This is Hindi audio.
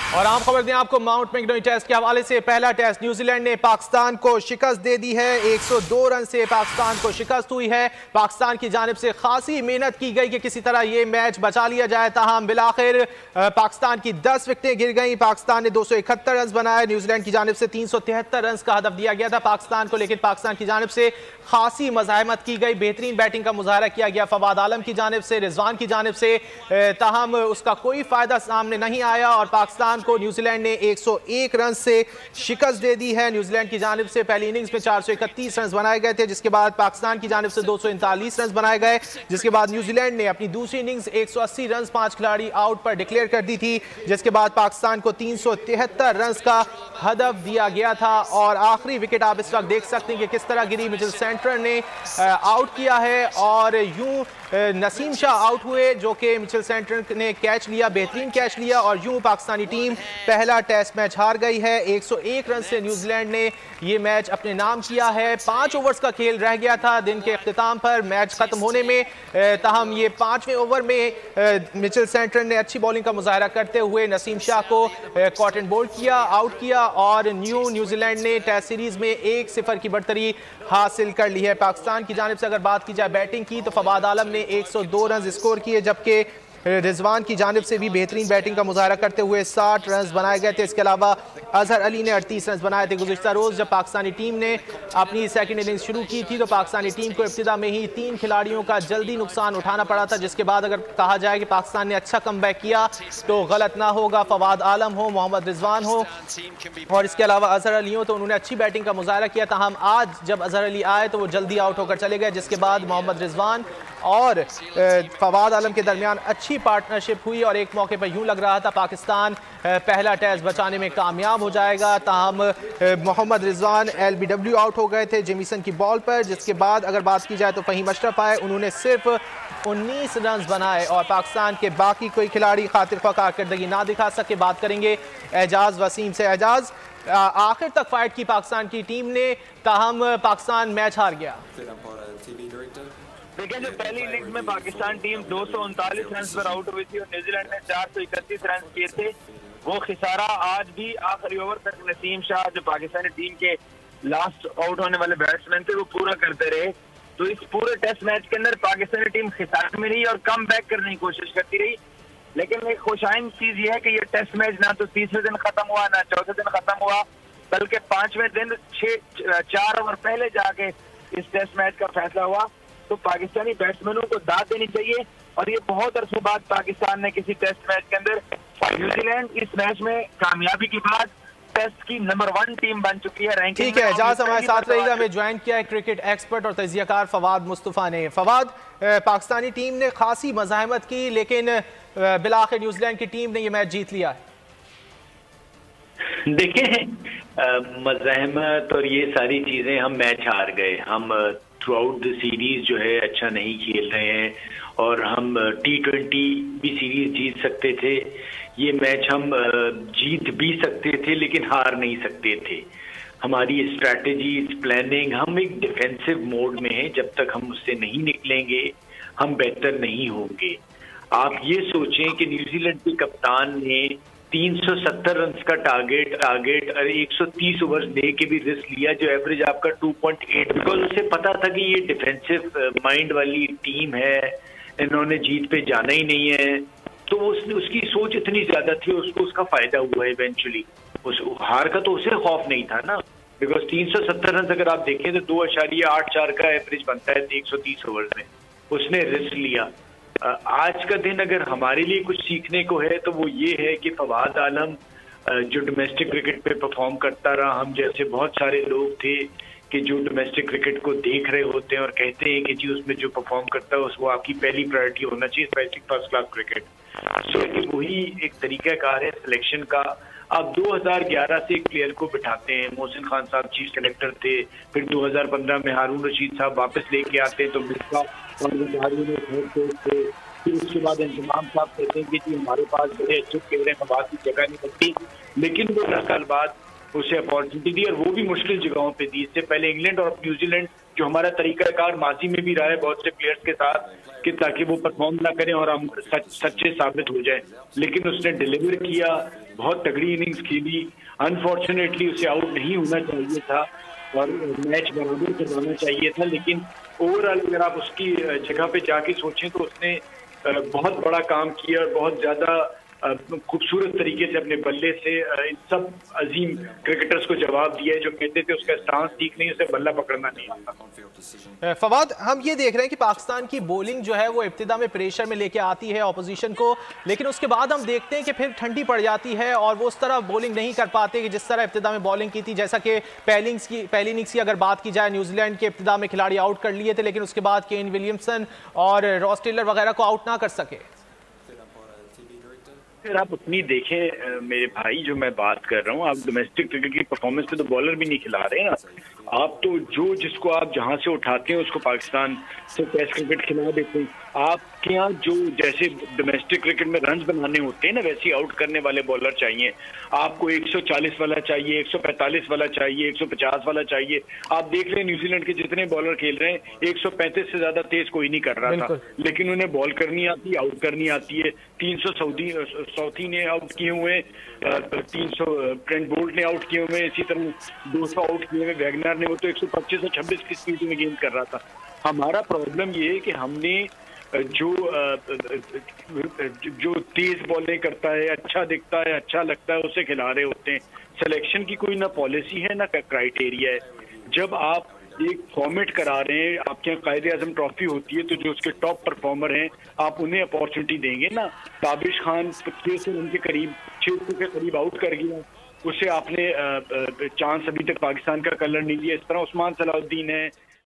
और आम खबर दें आपको माउंट मैकडोनी टेस्ट के हवाले से। पहला टेस्ट न्यूजीलैंड ने पाकिस्तान को शिकस्त दे दी है। 102 रन से पाकिस्तान को शिकस्त हुई है। पाकिस्तान की जानिब से खासी मेहनत की गई कि किसी तरह ये मैच बचा लिया जाए, ताहम बिलाखिर पाकिस्तान की 10 विकेटें गिर गई। पाकिस्तान ने 271 रन बनाए। न्यूजीलैंड की जानिब से 373 रन का हदफ दिया गया था पाकिस्तान को, लेकिन पाकिस्तान की जानिब से खासी मज़ाहमत की गई। बेहतरीन बैटिंग का मुजाहरा किया गया फवाद आलम की जानिब से, रिजवान की जानिब से, ताहम उसका कोई फ़ायदा सामने नहीं आया और पाकिस्तान को न्यूजीलैंड ने 101 रन से शिकस्त दे दी है। न्यूजीलैंड की जानिब से पहली इनिंग्स में 431 रन बनाए गए थे, जिसके बाद पाकिस्तान की जानिब से 239 रन बनाए गए, जिसके बाद न्यूजीलैंड ने अपनी दूसरी इनिंग्स 180 रन 5 खिलाड़ी आउट पर डिक्लेयर कर दी थी, जिसके बाद पाकिस्तान को 373 रन का हदफ दिया गया था। और आखिरी विकेट आप इस वक्त देख सकते हैं कि किस तरह गिरी। मिचेल सेंटर ने आउट किया है और यूं नसीम शाह आउट हुए, जो कि मिचेल सेंटर ने कैच लिया, बेहतरीन कैच लिया और यूं पाकिस्तानी टीम पहला टेस्ट मैच हार गई है। 101 रन से न्यूजीलैंड ने ये मैच अपने नाम किया है। 5 ओवर्स का खेल रह गया था दिन के अख्तिताम पर मैच खत्म होने में, ताहम ये 5वें ओवर में मिचेल सेंटर ने अच्छी बॉलिंग का मुजाहरा करते हुए नसीम शाह को कॉट एंड बोल्ड किया, आउट किया और न्यूजीलैंड ने टेस्ट सीरीज में 1-0 की बढ़तरी हासिल कर ली है। पाकिस्तान की जानिब से अगर बात की जाए बैटिंग की, तो फवाद आलम ने 102 रन स्कोर किए, जबकि रिजवान की जानिब से भी बेहतरीन बैटिंग का मुजाहरा करते हुए 60 रन बनाए गए थे। इसके अलावा अजहर अली ने 38 रन बनाए थे। गुज़िश्ता रोज़ जब पाकिस्तानी टीम ने अपनी सेकंड इनिंग्स शुरू की थी, तो पाकिस्तानी टीम को इब्तिदा में ही 3 खिलाड़ियों का जल्दी नुकसान उठाना पड़ा था, जिसके बाद अगर कहा जाए कि पाकिस्तान ने अच्छा कमबैक किया तो गलत ना होगा। फवाद आलम हो, मोहम्मद रिजवान हो और इसके अलावा अजहर अली हो, तो उन्होंने अच्छी बैटिंग का मुजाहरा किया। ताहम आज जब अजहर अली आए तो वो जल्दी आउट होकर चले गए, जिसके बाद मोहम्मद रिजवान और फवाद आलम के दरमियान अच्छी पार्टनरशिप हुई और एक मौके पर यूं लग रहा था पाकिस्तान पहला टेस्ट बचाने में कामयाब हो जाएगा। ताहम मोहम्मद रिजवान LBW आउट हो गए थे जेमिसन की बॉल पर, जिसके बाद अगर बात की जाए तो फहीम अशरफ आए, उन्होंने सिर्फ 19 रन बनाए और पाकिस्तान के बाकी कोई खिलाड़ी खातिर ख्वाह कारकर्दगी ना दिखा सके। बात करेंगे एजाज वसीम से। एजाज, आखिर तक फाइट की पाकिस्तान की टीम ने, ताहम पाकिस्तान मैच हार गया। देखिए, जो पहली इनिंग्स में पाकिस्तान टीम 239 रन पर आउट हुई थी और न्यूजीलैंड ने 431 रन किए थे, वो खिसारा आज भी आखिरी ओवर तक नसीम शाह, जो पाकिस्तानी टीम के लास्ट आउट होने वाले बैट्समैन थे, वो पूरा करते रहे। तो इस पूरे टेस्ट मैच के अंदर पाकिस्तानी टीम खिसारे में रही और कम बैक करने की कोशिश करती रही। लेकिन एक खुशाइन चीज ये है कि ये टेस्ट मैच ना तो तीसरे दिन खत्म हुआ ना चौथे दिन खत्म हुआ, बल्कि 5वें दिन 4 ओवर पहले जाके इस टेस्ट मैच का फैसला हुआ। तो पाकिस्तानी बैट्समैनों को दाद देनी चाहिए और ये बहुत अरसे बाद पाकिस्तान ने किसी टेस्ट मैच के अंदर, न्यूजीलैंड इस मैच में कामयाबी के बाद टेस्ट की नंबर 1 टीम बन चुकी है रैंकिंग। ठीक है, एजाज हमारे साथ रहेगा। हमें ज्वाइन किया है क्रिकेट एक्सपर्ट और तजियाकार फवाद मुस्तफा ने। फवाद, पाकिस्तानी टीम ने खासी मज़ाहमत की, लेकिन बिलाखिर न्यूजीलैंड की टीम ने ये मैच जीत लिया है। देखिए, मज़ाहमत और ये सारी चीजें, हम मैच हार गए। हम थ्रू आउट द सीरीज जो है अच्छा नहीं खेल रहे हैं और हम T20 भी सीरीज जीत सकते थे। ये मैच हम जीत भी सकते थे लेकिन हार नहीं सकते थे। हमारी स्ट्रैटेजी, प्लानिंग, हम एक डिफेंसिव मोड में हैं। जब तक हम उससे नहीं निकलेंगे हम बेहतर नहीं होंगे। आप ये सोचें कि न्यूजीलैंड के कप्तान ने 370 रन का टारगेट और 130 ओवर दे के भी रिस्क लिया, जो एवरेज आपका 2.8, बिकॉज उसे पता था कि ये डिफेंसिव माइंड वाली टीम है, इन्होंने जीत पे जाना ही नहीं है। तो उसकी सोच इतनी ज्यादा थी, उसको उसका फायदा हुआ इवेंचुअली। उस हार का तो उसे खौफ नहीं था ना, बिकॉज 370 रन अगर आप देखें तो 2.84 का एवरेज बनता है 130 ओवर में। उसने रिस्क लिया। आज का दिन अगर हमारे लिए कुछ सीखने को है तो वो ये है कि फवाद आलम जो डोमेस्टिक क्रिकेट पे परफॉर्म करता रहा, हम जैसे बहुत सारे लोग थे कि जो डोमेस्टिक क्रिकेट को देख रहे होते हैं और कहते हैं कि जी उसमें जो परफॉर्म करता है वो आपकी पहली प्रायोरिटी होना चाहिए, स्पेशली फर्स्ट क्लास क्रिकेट। सो वही एक तरीकाकार है सिलेक्शन का। आप 2011 से एक प्लेयर को बिठाते हैं, मोहसिन खान साहब चीफ सेलेक्टर थे, फिर 2015 में हारून रशीद साहब वापस लेके आते हैं तो मिसबा और थे, फिर उसके बाद इंतजाम साहब कहते हैं कि जी हमारे पास बड़े अच्छे प्लेयर हैं, बात की जगह नहीं बनती, लेकिन वो 10 साल बाद उसे अपॉर्चुनिटी दी और वो भी मुश्किल जगहों पे दी। इससे पहले इंग्लैंड और न्यूजीलैंड जो हमारा तरीकाकार माजी में भी रहा है बहुत से प्लेयर्स के साथ कि ताकि वो परफॉर्म ना करें और हम सच्चे साबित हो जाए, लेकिन उसने डिलीवर किया, बहुत तगड़ी इनिंग्स खेली। अनफॉर्चुनेटली उसे आउट नहीं होना चाहिए था और मैच बराबर करवाना चाहिए था, लेकिन ओवरऑल अगर आप उसकी जगह पे जाके सोचें तो उसने बहुत बड़ा काम किया और बहुत ज्यादा खूबसूरत तरीके से अपने बल्ले से इन सब अजीम क्रिकेटर्स को जवाब दिया है जो कहते थे उसका स्टांस ठीक नहीं, उसे बल्ला पकड़ना नहीं आता। फवाद, हम ये देख रहे हैं कि पाकिस्तान की बॉलिंग जो है वो इब्तिदा में प्रेशर में लेके आती है ऑपोजिशन को, लेकिन उसके बाद हम देखते हैं कि फिर ठंडी पड़ जाती है और वो उस तरह बॉलिंग नहीं कर पाते कि जिस तरह इब्तिदा में बॉलिंग की थी। जैसा कि पहली इनिंग्स की अगर बात की जाए, न्यूजीलैंड के इब्तिदा में खिलाड़ी आउट कर लिए थे, लेकिन उसके बाद केन विलियमसन और रॉस टेलर वगैरह को आउट ना कर सके। फिर आप उतनी देखें मेरे भाई, जो मैं बात कर रहा हूँ, आप डोमेस्टिक क्रिकेट की परफॉर्मेंस पे तो बॉलर भी नहीं खिला रहे हैं ना, आप तो जिसको आप जहां से उठाते हैं उसको पाकिस्तान से टेस्ट क्रिकेट खिला देते हैं। आपके यहाँ जो जैसे डोमेस्टिक क्रिकेट में रन बनाने होते हैं ना, वैसे आउट करने वाले बॉलर चाहिए। आपको 140 वाला चाहिए, 145 वाला चाहिए, 150 वाला चाहिए। आप देख लें न्यूजीलैंड के जितने बॉलर खेल रहे हैं 135 से ज्यादा तेज कोई नहीं कर रहा था, लेकिन उन्हें बॉल करनी आती है, आउट करनी आती है। 300 सऊदी ने आउट किए हुए, 300 ट्रेंट बोल्ट ने आउट किए हुए, इसी तरह 200 आउट किए हुए वैगनर ने, वो तो 125 और 26 की स्पीड में गेंद कर रहा था। हमारा प्रॉब्लम ये है कि हमने जो तेज बॉलिंग करता है, अच्छा दिखता है, अच्छा लगता है, उसे खिला रहे होते हैं। सिलेक्शन की कोई ना पॉलिसी है ना क्राइटेरिया है। जब आप एक फॉर्मेट करा रहे हैं, आपके यहाँ कायदे आजम ट्रॉफी होती है, तो जो उसके टॉप परफॉर्मर हैं आप उन्हें अपॉर्चुनिटी देंगे ना। ताबिश खान 600 रन के करीब, 600 के करीब आउट कर गया, उसे आपने चांस अभी तक पाकिस्तान का कलर नहीं दिया। इस तरह उस्मान सलाउद्दीन है,